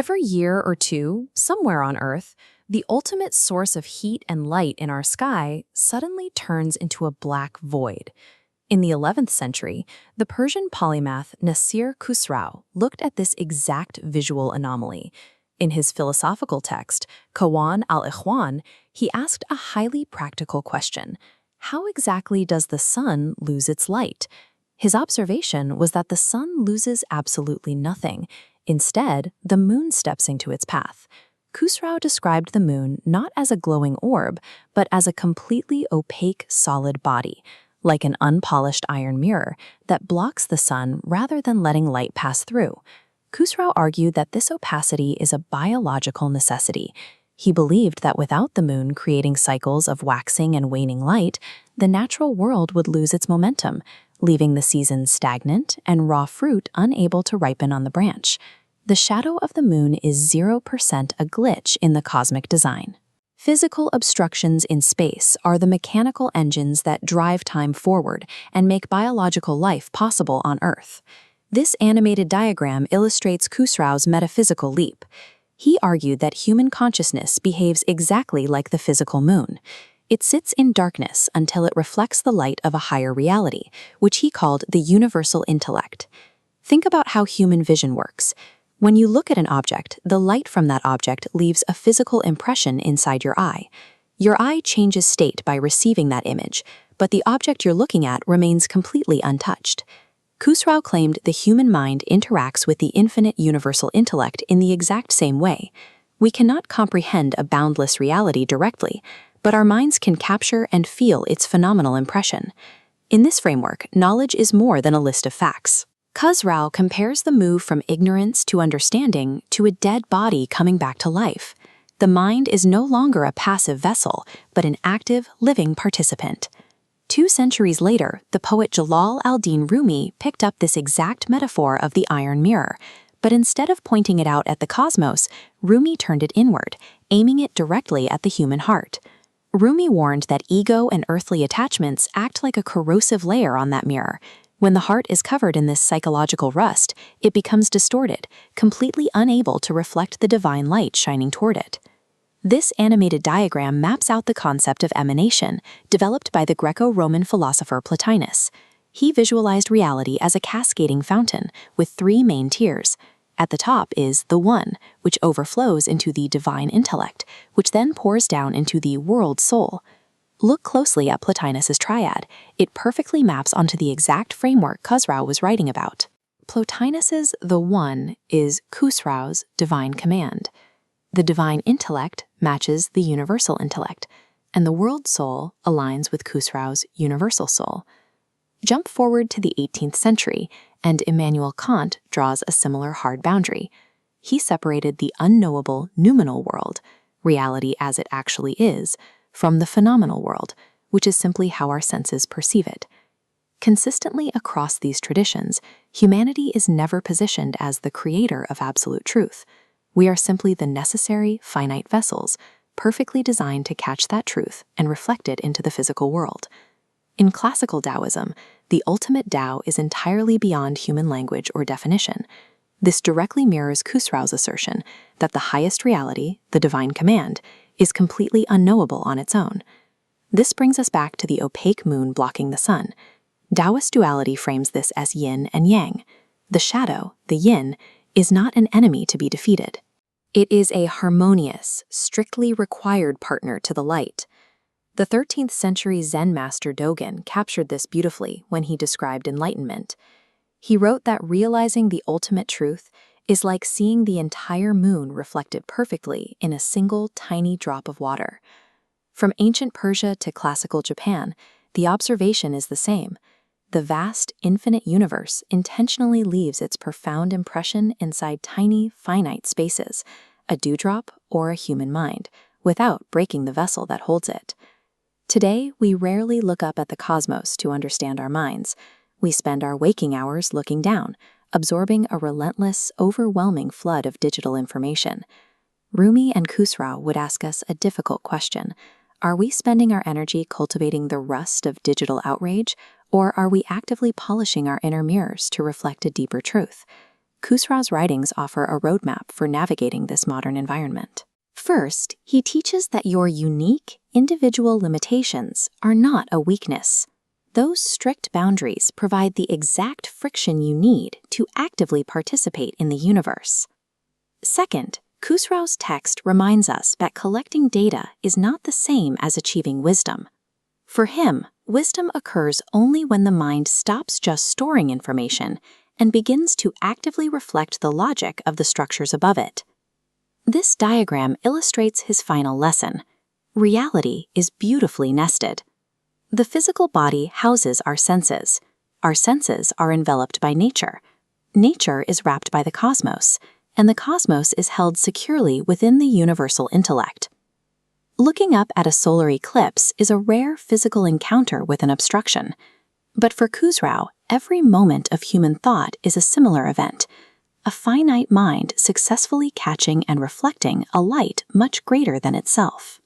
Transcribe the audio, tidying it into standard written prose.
Every year or two, somewhere on Earth, the ultimate source of heat and light in our sky suddenly turns into a black void. In the 11th century, the Persian polymath Nasser Khosrow looked at this exact visual anomaly. In his philosophical text, Kawan al-Ikhwan, he asked a highly practical question: how exactly does the sun lose its light? His observation was that the sun loses absolutely nothing. Instead, the moon steps into its path. Khosrow described the moon not as a glowing orb, but as a completely opaque, solid body, like an unpolished iron mirror that blocks the sun rather than letting light pass through. Khosrow argued that this opacity is a biological necessity. He believed that without the moon creating cycles of waxing and waning light, the natural world would lose its momentum, leaving the seasons stagnant and raw fruit unable to ripen on the branch. The shadow of the moon is 0% a glitch in the cosmic design. Physical obstructions in space are the mechanical engines that drive time forward and make biological life possible on Earth. This animated diagram illustrates Khosrow's metaphysical leap. He argued that human consciousness behaves exactly like the physical moon. It sits in darkness until it reflects the light of a higher reality, which he called the universal intellect. Think about how human vision works. When you look at an object, the light from that object leaves a physical impression inside your eye. Your eye changes state by receiving that image, but the object you're looking at remains completely untouched. Khosrow claimed the human mind interacts with the infinite universal intellect in the exact same way. We cannot comprehend a boundless reality directly, but our minds can capture and feel its phenomenal impression. In this framework, knowledge is more than a list of facts. Khosrow compares the move from ignorance to understanding to a dead body coming back to life. The mind is no longer a passive vessel, but an active, living participant. 2 centuries later, the poet Jalal al-Din Rumi picked up this exact metaphor of the iron mirror, but instead of pointing it out at the cosmos, Rumi turned it inward, aiming it directly at the human heart. Rumi warned that ego and earthly attachments act like a corrosive layer on that mirror. When the heart is covered in this psychological rust, it becomes distorted, completely unable to reflect the divine light shining toward it. This animated diagram maps out the concept of emanation, developed by the Greco-Roman philosopher Plotinus. He visualized reality as a cascading fountain with 3 main tiers. At the top is the One, which overflows into the divine intellect, which then pours down into the world soul. Look closely at Plotinus's triad. It perfectly maps onto the exact framework Khosrow was writing about. Plotinus's the One is Khosrow's divine command. The divine intellect matches the universal intellect, and the world soul aligns with Khosrow's universal soul. Jump forward to the 18th century, and Immanuel Kant draws a similar hard boundary. He separated the unknowable noumenal world, reality as it actually is, from the phenomenal world, which is simply how our senses perceive it. Consistently across these traditions, humanity is never positioned as the creator of absolute truth. We are simply the necessary, finite vessels, perfectly designed to catch that truth and reflect it into the physical world. In classical Taoism, the ultimate Tao is entirely beyond human language or definition. This directly mirrors Khosrow's assertion that the highest reality, the divine command, is completely unknowable on its own. This brings us back to the opaque moon blocking the sun. Taoist duality frames this as yin and yang. The shadow, the yin, is not an enemy to be defeated. It is a harmonious, strictly required partner to the light. The 13th century Zen master Dogen captured this beautifully when he described enlightenment. He wrote that realizing the ultimate truth is like seeing the entire moon reflected perfectly in a single tiny drop of water. From ancient Persia to classical Japan, the observation is the same. The vast, infinite universe intentionally leaves its profound impression inside tiny, finite spaces, a dewdrop or a human mind, without breaking the vessel that holds it. Today, we rarely look up at the cosmos to understand our minds. We spend our waking hours looking down, absorbing a relentless, overwhelming flood of digital information. Rumi and Khosrow would ask us a difficult question. Are we spending our energy cultivating the rust of digital outrage, or are we actively polishing our inner mirrors to reflect a deeper truth? Khosrow's writings offer a roadmap for navigating this modern environment. First, he teaches that your unique, individual limitations are not a weakness. Those strict boundaries provide the exact friction you need to actively participate in the universe. Second, Khosrow's text reminds us that collecting data is not the same as achieving wisdom. For him, wisdom occurs only when the mind stops just storing information and begins to actively reflect the logic of the structures above it. This diagram illustrates his final lesson. Reality is beautifully nested. The physical body houses our senses. Our senses are enveloped by nature. Nature is wrapped by the cosmos, and the cosmos is held securely within the universal intellect. Looking up at a solar eclipse is a rare physical encounter with an obstruction. But for Khosrow, every moment of human thought is a similar event, a finite mind successfully catching and reflecting a light much greater than itself.